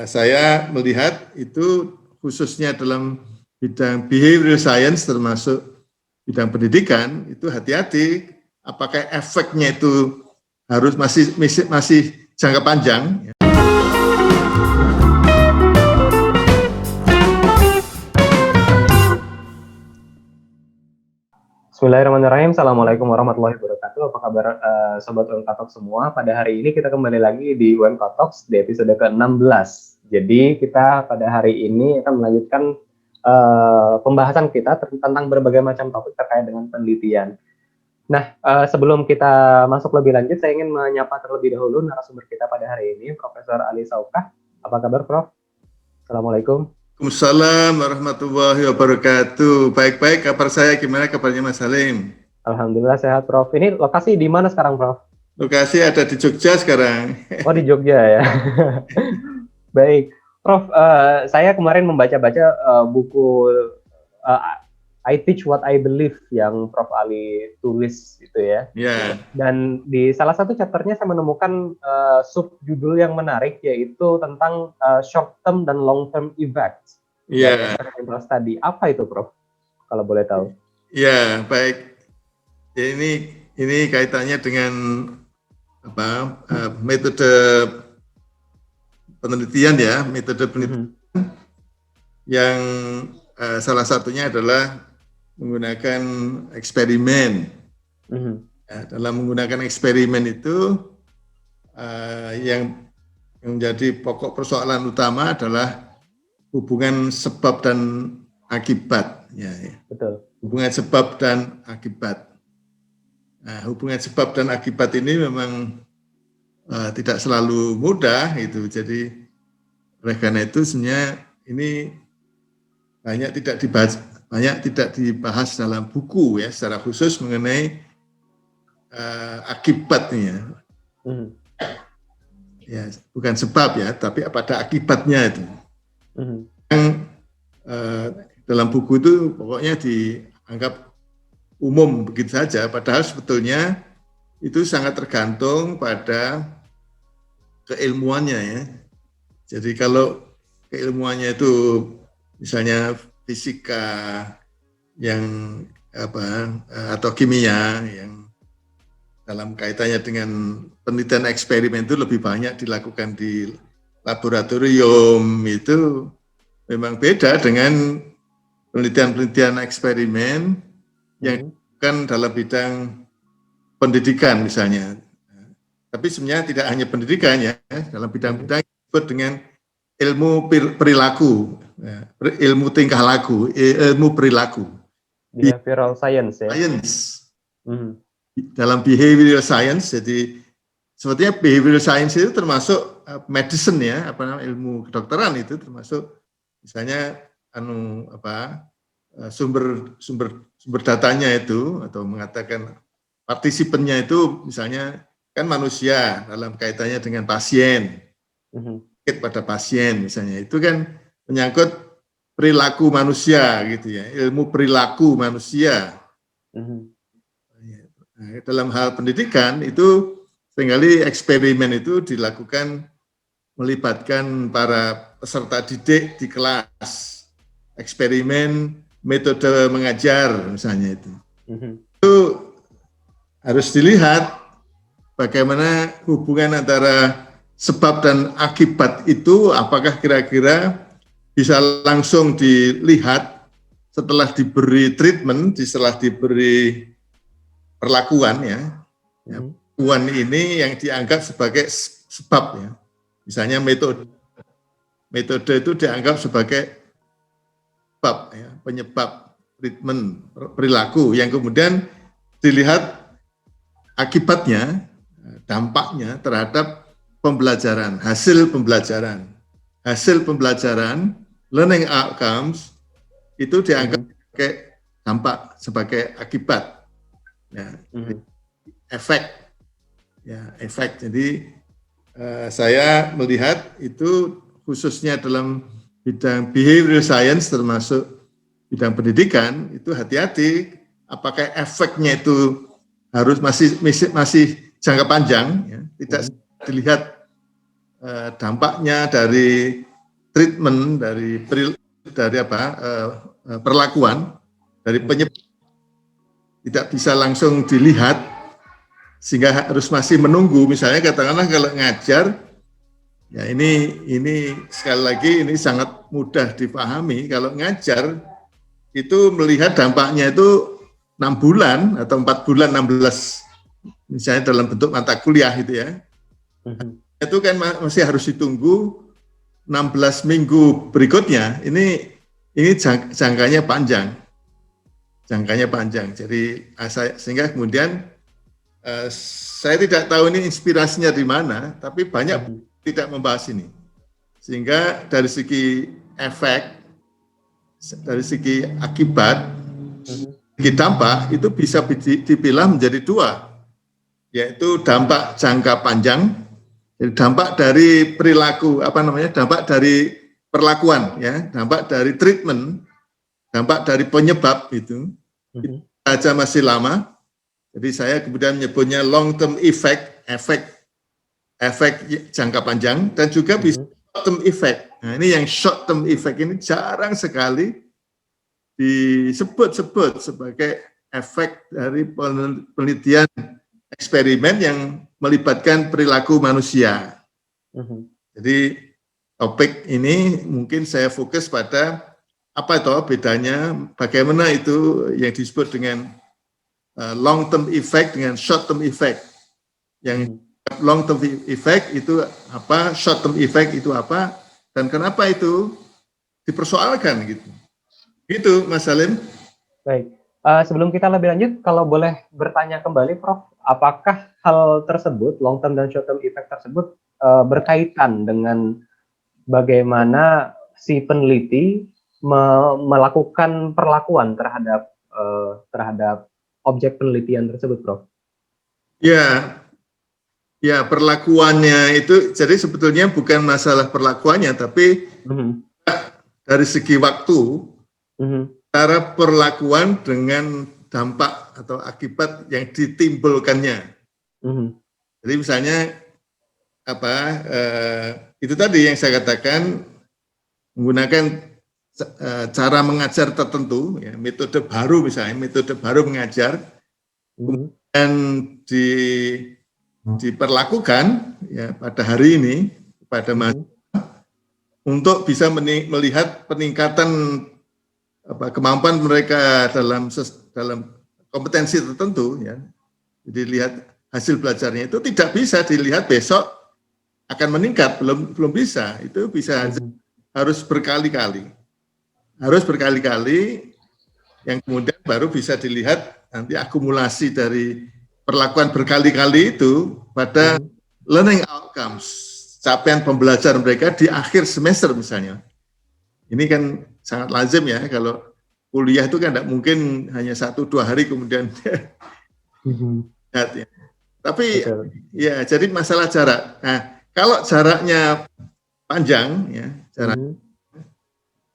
saya melihat itu khususnya dalam bidang behavioral science termasuk bidang pendidikan itu hati-hati apakah efeknya itu harus masih jangka panjang. Bismillahirrahmanirrahim. Assalamualaikum warahmatullahi wabarakatuh. Apa kabar Sobat UMK Talks semua? Pada hari ini kita kembali lagi di UMK Talks di episode ke-16. Jadi kita pada hari ini akan melanjutkan pembahasan kita tentang berbagai macam topik terkait dengan penelitian. Nah, sebelum kita masuk lebih lanjut, saya ingin menyapa terlebih dahulu narasumber kita pada hari ini, Profesor Ali Saukah. Apa kabar, Prof? Assalamualaikum. Waalaikumsalam warahmatullahi wabarakatuh. Baik-baik, kabar saya gimana kabarnya Mas Halim? Alhamdulillah sehat, Prof. Ini lokasi di mana sekarang, Prof? Lokasi ada di Jogja sekarang. Oh, di Jogja ya. Baik, Prof. Saya kemarin membaca-baca buku I Teach What I Believe yang Prof. Ali tulis itu ya. Ya. Dan di salah satu chapternya saya menemukan subjudul yang menarik yaitu tentang short term dan long term effects. Iya. Tadi apa itu, Prof? Kalau boleh tahu. Ya, baik. Ini kaitannya dengan metode penelitian ya, metode penelitian yang salah satunya adalah menggunakan eksperimen. Ya, dalam menggunakan eksperimen itu yang menjadi pokok persoalan utama adalah hubungan sebab dan akibat. Ya. Betul. Hubungan sebab dan akibat. Nah, hubungan sebab dan akibat ini memang tidak selalu mudah itu. Jadi oleh karena itu sebenarnya ini banyak tidak dibahas dalam buku ya secara khusus mengenai akibatnya. Ya, bukan sebab ya, tapi pada akibatnya itu. Yang dalam buku itu pokoknya dianggap umum begitu saja, padahal sebetulnya itu sangat tergantung pada keilmuannya ya. Jadi kalau keilmuannya itu misalnya fisika yang atau kimia yang dalam kaitannya dengan penelitian eksperimen itu lebih banyak dilakukan di laboratorium, itu memang beda dengan penelitian eksperimen yang dilakukan dalam bidang pendidikan misalnya. Tapi sebenarnya tidak hanya pendidikan ya, dalam bidang-bidang disebut dengan ilmu perilaku, ilmu tingkah laku, ilmu perilaku. Behavioral science ya. Science. Dalam behavioral science, jadi sebetulnya behavioral science itu termasuk medicine ya, ilmu kedokteran itu termasuk misalnya sumber datanya itu atau mengatakan partisipannya itu misalnya kan manusia dalam kaitannya dengan pasien, pada pasien misalnya itu kan menyangkut perilaku manusia gitu ya, ilmu perilaku manusia. Nah, dalam hal pendidikan itu seringkali eksperimen itu dilakukan melibatkan para peserta didik di kelas, eksperimen metode mengajar misalnya itu. Itu harus dilihat bagaimana hubungan antara sebab dan akibat itu, apakah kira-kira bisa langsung dilihat setelah diberi treatment, setelah diberi perlakuan ya. Perlakuan ini yang dianggap sebagai sebab ya. Misalnya metode itu dianggap sebagai sebab ya, penyebab treatment perilaku yang kemudian dilihat akibatnya, dampaknya terhadap pembelajaran, hasil pembelajaran, learning outcomes itu dianggap sebagai dampak, sebagai akibat. Ya, efek. Jadi saya melihat itu khususnya dalam bidang behavioral science termasuk bidang pendidikan itu hati-hati apakah efeknya itu harus masih jangka panjang ya, tidak dilihat dampaknya dari treatment, dari perlakuan, dari penyebab tidak bisa langsung dilihat, sehingga harus masih menunggu. Misalnya katakanlah kalau ngajar, ya ini sekali lagi ini sangat mudah dipahami. Kalau ngajar itu melihat dampaknya itu 6 bulan atau 4 bulan 16, misalnya dalam bentuk mata kuliah itu ya. Itu kan masih harus ditunggu 16 minggu berikutnya. Ini jangkanya panjang. Jangkanya panjang. Jadi sehingga kemudian saya tidak tahu ini inspirasinya di mana, tapi banyak tidak membahas ini. Sehingga dari segi efek, dari segi akibat, segi dampak itu bisa dipilah menjadi dua, yaitu dampak jangka panjang, jadi dampak dari perilaku, dampak dari perlakuan, ya, dampak dari treatment, dampak dari penyebab itu saja masih lama. Jadi saya kemudian menyebutnya long term effect, efek jangka panjang, dan juga bisa short term effect. Nah, ini yang short term effect ini jarang sekali disebut-sebut sebagai efek dari penelitian eksperimen yang melibatkan perilaku manusia. Jadi topik ini mungkin saya fokus pada apa itu bedanya, bagaimana itu yang disebut dengan long term effect dengan short term effect. Yang long term effect itu apa, short term effect itu apa, dan kenapa itu dipersoalkan gitu. Gitu, Mas Salim. Baik. Sebelum kita lebih lanjut, kalau boleh bertanya kembali, Prof, apakah hal tersebut, long term dan short term effect tersebut berkaitan dengan bagaimana si peneliti melakukan perlakuan terhadap objek penelitian tersebut, Prof? Ya, perlakuannya itu, jadi sebetulnya bukan masalah perlakuannya, tapi dari segi waktu, cara perlakuan dengan dampak atau akibat yang ditimbulkannya. Jadi misalnya itu tadi yang saya katakan, menggunakan cara mengajar tertentu, ya, metode baru misalnya, metode baru mengajar, kemudian diperlakukan ya pada hari ini pada mahasiswa untuk bisa melihat peningkatan kemampuan mereka dalam kompetensi tertentu, ya. Jadi lihat hasil belajarnya itu tidak bisa dilihat besok akan meningkat, belum bisa. Itu bisa harus berkali-kali. Harus berkali-kali, yang kemudian baru bisa dilihat nanti akumulasi dari perlakuan berkali-kali itu pada learning outcomes, capaian pembelajaran mereka di akhir semester misalnya. Ini kan sangat lazim ya, kalau kuliah itu kan tidak mungkin hanya 1-2 hari kemudian lihat ya. Tapi ya, jadi masalah jarak. Nah, kalau jaraknya panjang ya, jarak.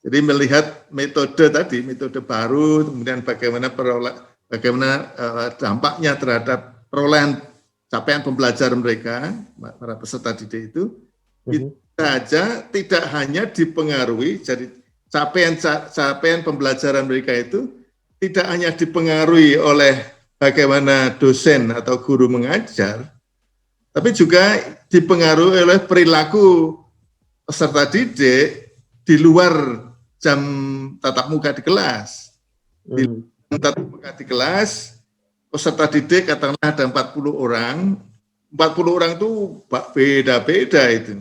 Jadi melihat metode tadi, metode baru, kemudian bagaimana dampaknya terhadap perolehan capaian pembelajaran mereka, para peserta didik itu saja tidak hanya dipengaruhi, jadi capaian pembelajaran mereka itu tidak hanya dipengaruhi oleh bagaimana dosen atau guru mengajar, tapi juga dipengaruhi oleh perilaku peserta didik di luar jam tatap muka di kelas. Di tatap muka di kelas, peserta didik katakanlah ada 40 orang. 40 orang itu beda-beda itu.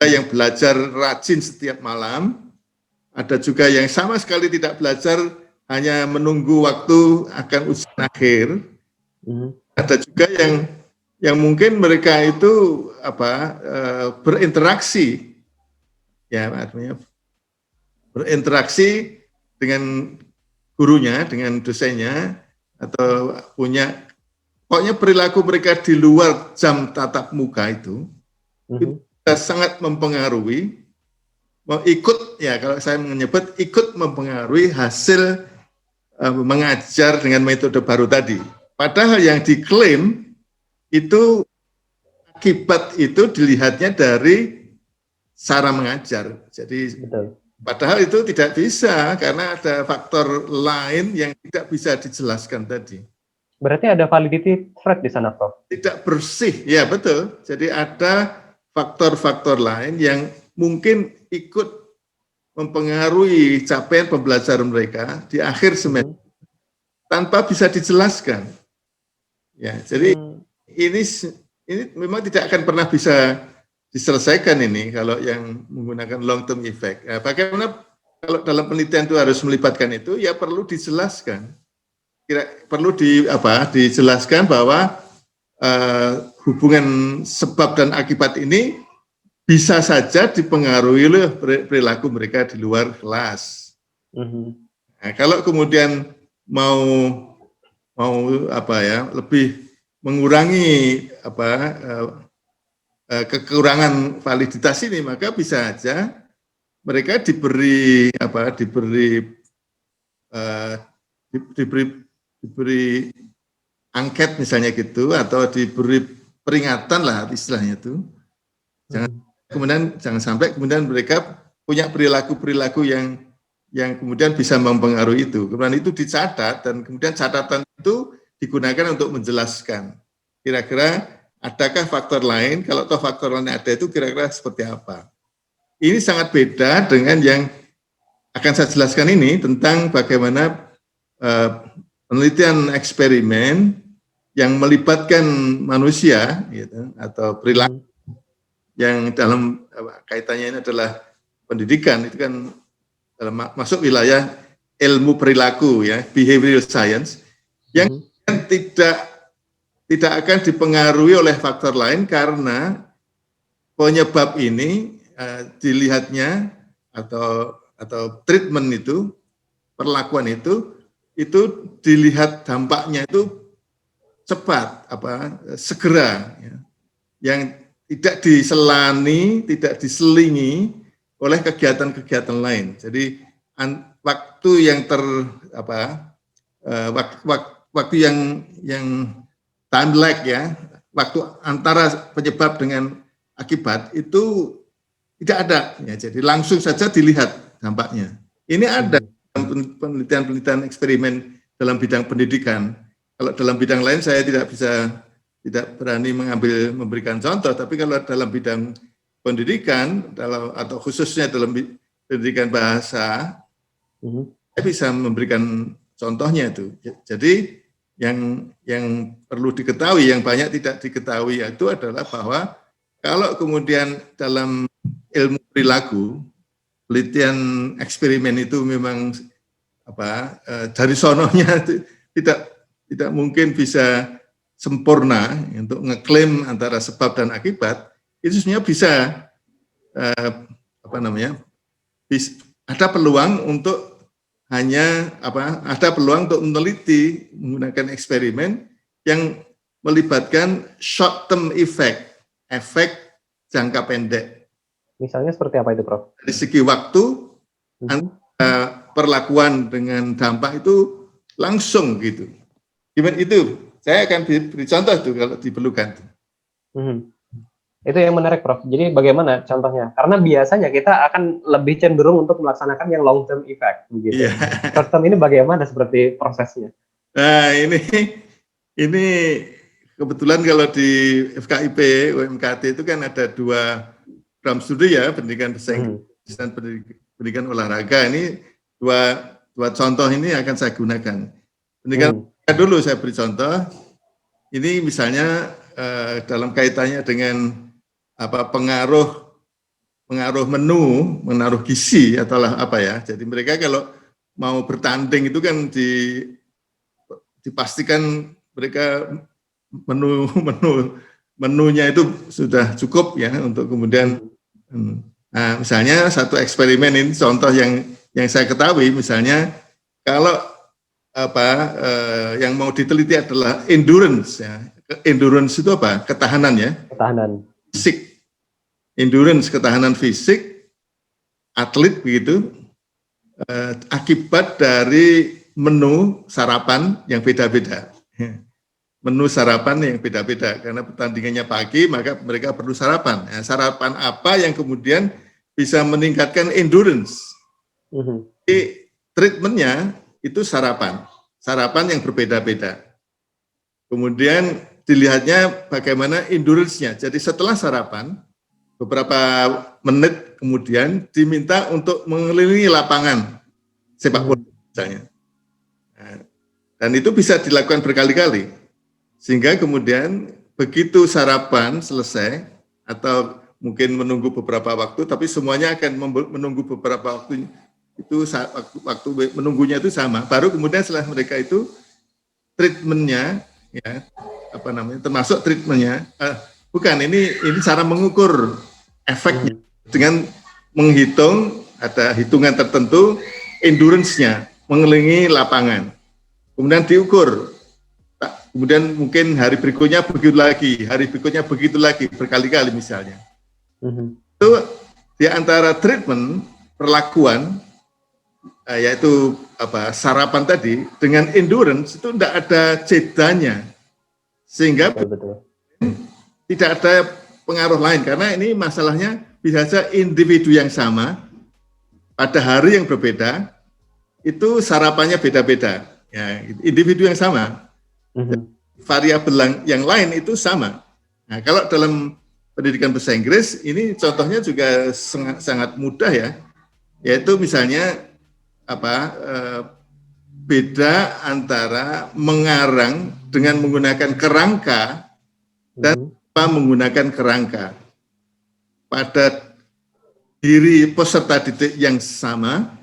Ada yang belajar rajin setiap malam, ada juga yang sama sekali tidak belajar, hanya menunggu waktu akan ujian akhir. Ada juga yang mungkin mereka itu berinteraksi, ya artinya berinteraksi dengan gurunya, dengan dosennya, atau pokoknya perilaku mereka di luar jam tatap muka itu sangat mempengaruhi, kalau saya menyebut ikut mempengaruhi hasil mengajar dengan metode baru tadi. Padahal yang diklaim itu akibat itu dilihatnya dari cara mengajar. Jadi Betul. padahal itu tidak bisa karena ada faktor lain yang tidak bisa dijelaskan tadi. Berarti ada validity threat di sana, Prof. Tidak bersih, ya betul. Jadi ada faktor-faktor lain yang mungkin ikut mempengaruhi capaian pembelajaran mereka di akhir semester tanpa bisa dijelaskan. Ya, jadi ini memang tidak akan pernah bisa diselesaikan ini kalau yang menggunakan long term effect. Nah, bagaimana kalau dalam penelitian itu harus melibatkan itu, ya perlu dijelaskan. Perlu dijelaskan bahwa hubungan sebab dan akibat ini bisa saja dipengaruhi oleh perilaku mereka di luar kelas. Nah, kalau kemudian mau lebih mengurangi kekurangan validitas ini, maka bisa saja mereka diberi angket misalnya gitu, atau diberi peringatan lah istilahnya itu. Jangan sampai kemudian mereka punya perilaku yang kemudian bisa mempengaruhi itu. Kemudian itu dicatat dan kemudian catatan itu digunakan untuk menjelaskan. Kira-kira adakah faktor lain? Kalau toh faktor lain ada itu kira-kira seperti apa? Ini sangat beda dengan yang akan saya jelaskan ini tentang bagaimana penelitian eksperimen yang melibatkan manusia gitu, atau perilaku yang dalam kaitannya ini adalah pendidikan, itu kan dalam masuk wilayah ilmu perilaku ya, behavioral science, yang tidak akan dipengaruhi oleh faktor lain karena penyebab ini dilihatnya atau treatment itu, perlakuan itu dilihat dampaknya itu cepat, segera, ya, yang tidak diselani, tidak diselingi oleh kegiatan-kegiatan lain. Jadi waktu yang waktu yang time lag ya, waktu antara penyebab dengan akibat itu tidak ada. Ya, jadi langsung saja dilihat dampaknya. Ini ada penelitian-penelitian eksperimen dalam bidang pendidikan. Kalau dalam bidang lain saya tidak berani memberikan contoh, tapi kalau dalam bidang pendidikan atau khususnya dalam pendidikan bahasa, saya bisa memberikan contohnya itu. Jadi yang perlu diketahui, yang banyak tidak diketahui itu adalah bahwa kalau kemudian dalam ilmu perilaku, penelitian eksperimen itu memang dari sononya tidak mungkin bisa sempurna untuk ngeklaim antara sebab dan akibat, itu sebenarnya bisa ada peluang untuk ada peluang untuk meneliti menggunakan eksperimen yang melibatkan short term effect, efek jangka pendek. Misalnya seperti apa itu, Prof? Dari segi waktu, perlakuan dengan dampak itu langsung gitu. Gimana itu? Saya akan beri contoh tuh kalau diperlukan. Itu yang menarik, Prof. Jadi bagaimana contohnya? Karena biasanya kita akan lebih cenderung untuk melaksanakan yang long term effect, begitu. Yeah. Short term ini bagaimana seperti prosesnya? Nah, ini kebetulan kalau di FKIP, UMKT itu kan ada 2 program studi ya, pendidikan bahasa Inggris dan pendidikan olahraga. Ini dua contoh ini akan saya gunakan. Pendidikan dulu saya beri contoh. Ini misalnya dalam kaitannya dengan pengaruh menu, menaruh gizi atau apa ya. Jadi mereka kalau mau bertanding itu kan dipastikan mereka menunya itu sudah cukup ya untuk kemudian. Nah, misalnya satu eksperimen ini contoh yang saya ketahui, misalnya kalau yang mau diteliti adalah endurance ya. Endurance itu apa? Ketahanan ya. Ketahanan. Fisik. Endurance, ketahanan fisik atlet begitu. Akibat dari menu sarapan yang beda-beda. menu sarapan yang beda-beda karena pertandingannya pagi, maka mereka perlu sarapan. Nah, sarapan apa yang kemudian bisa meningkatkan endurance? Jadi treatmentnya itu sarapan yang berbeda-beda. Kemudian dilihatnya bagaimana endurance-nya. Jadi setelah sarapan, beberapa menit kemudian diminta untuk mengelilingi lapangan sepak bola misalnya. Nah, dan itu bisa dilakukan berkali-kali. Sehingga kemudian begitu sarapan selesai atau mungkin menunggu beberapa waktu, tapi semuanya akan menunggu beberapa waktu, itu waktu menunggunya itu sama. Baru kemudian setelah mereka itu treatmentnya, ya apa namanya, termasuk treatmentnya, bukan ini cara mengukur efeknya dengan menghitung, ada hitungan tertentu endurance-nya mengelilingi lapangan, kemudian diukur. Kemudian mungkin hari berikutnya begitu lagi, hari berikutnya begitu lagi, berkali-kali misalnya. Itu di antara treatment, perlakuan, yaitu sarapan tadi, dengan endurance itu tidak ada jedanya. Sehingga tidak ada pengaruh lain, karena ini masalahnya bisa saja individu yang sama, pada hari yang berbeda, itu sarapannya beda-beda. Ya, individu yang sama. Variabel yang lain itu sama. Nah, kalau dalam pendidikan bahasa Inggris ini contohnya juga sangat mudah ya, yaitu misalnya beda antara mengarang dengan menggunakan kerangka dan menggunakan kerangka. Pada diri peserta didik yang sama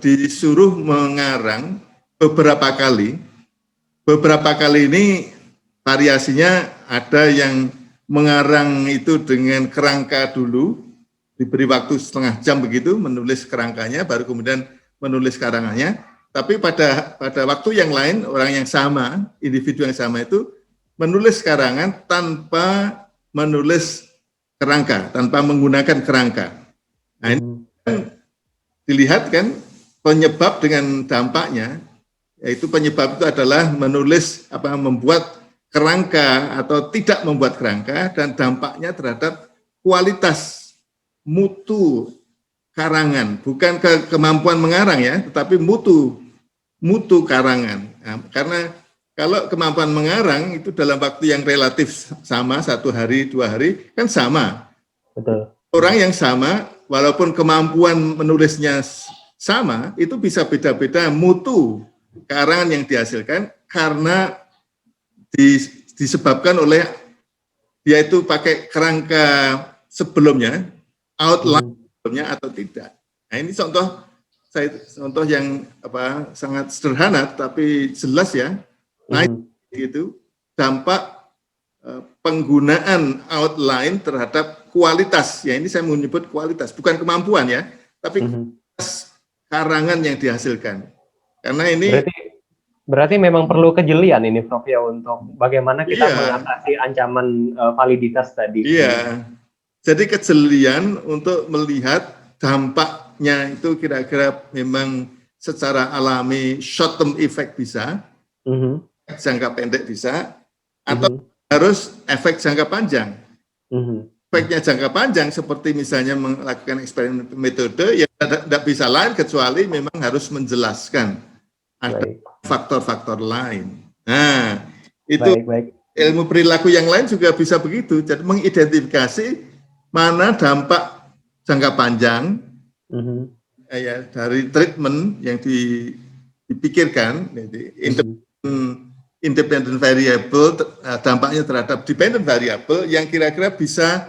disuruh mengarang beberapa kali ini variasinya ada yang mengarang itu dengan kerangka dulu, diberi waktu setengah jam begitu menulis kerangkanya, baru kemudian menulis karangannya. Tapi pada waktu yang lain, orang yang sama, individu yang sama itu menulis karangan tanpa menulis kerangka, tanpa menggunakan kerangka. Nah, ini kan dilihat kan penyebab dengan dampaknya, yaitu penyebab itu adalah menulis membuat kerangka atau tidak membuat kerangka, dan dampaknya terhadap kualitas mutu karangan, bukan kemampuan mengarang ya, tetapi mutu karangan. Nah, karena kalau kemampuan mengarang itu dalam waktu yang relatif sama, 1 hari, 2 hari, kan sama. Betul. Orang yang sama, walaupun kemampuan menulisnya sama, itu bisa beda-beda mutu karangan yang dihasilkan karena disebabkan oleh dia itu pakai kerangka sebelumnya, outline sebelumnya atau tidak. Nah, ini contoh yang sangat sederhana tapi jelas ya. Nah, itu dampak penggunaan outline terhadap kualitas. Ya, ini saya menyebut kualitas, bukan kemampuan ya, tapi kualitas karangan yang dihasilkan. Karena ini berarti memang perlu kejelian ini Prof ya untuk bagaimana kita mengatasi ancaman validitas tadi. Iya. Jadi kejelian untuk melihat dampaknya itu kira-kira memang secara alami short term effect bisa, jangka pendek bisa, atau harus efek jangka panjang. Efeknya jangka panjang seperti misalnya melakukan eksperimen metode yang tidak bisa lain kecuali memang harus menjelaskan ada faktor-faktor lain. Nah, itu ilmu perilaku yang lain juga bisa begitu. Jadi mengidentifikasi mana dampak jangka panjang ya, dari treatment yang dipikirkan, independent variable, dampaknya terhadap dependent variable yang kira-kira bisa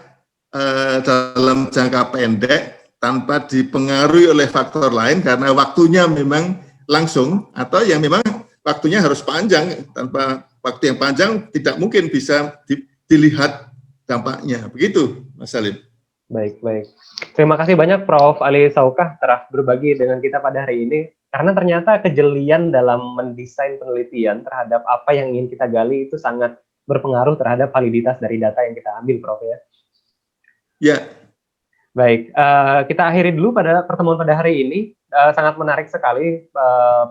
dalam jangka pendek tanpa dipengaruhi oleh faktor lain karena waktunya memang langsung, atau yang memang waktunya harus panjang, tanpa waktu yang panjang tidak mungkin bisa dilihat dampaknya. Begitu, Mas Salim. Baik. Terima kasih banyak Prof. Ali Saukah telah berbagi dengan kita pada hari ini, karena ternyata kejelian dalam mendesain penelitian terhadap apa yang ingin kita gali itu sangat berpengaruh terhadap validitas dari data yang kita ambil, Prof ya. Ya. Baik, kita akhiri dulu pada pertemuan pada hari ini. sangat menarik sekali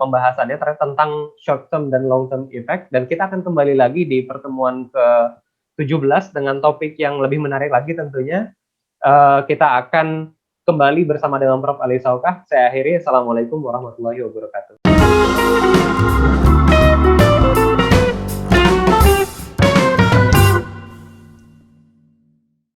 pembahasannya tentang short term dan long term effect, dan kita akan kembali lagi di pertemuan ke-17 dengan topik yang lebih menarik lagi tentunya. Kita akan kembali bersama dengan Prof. Ali Saukah. Saya akhiri, Assalamualaikum warahmatullahi wabarakatuh.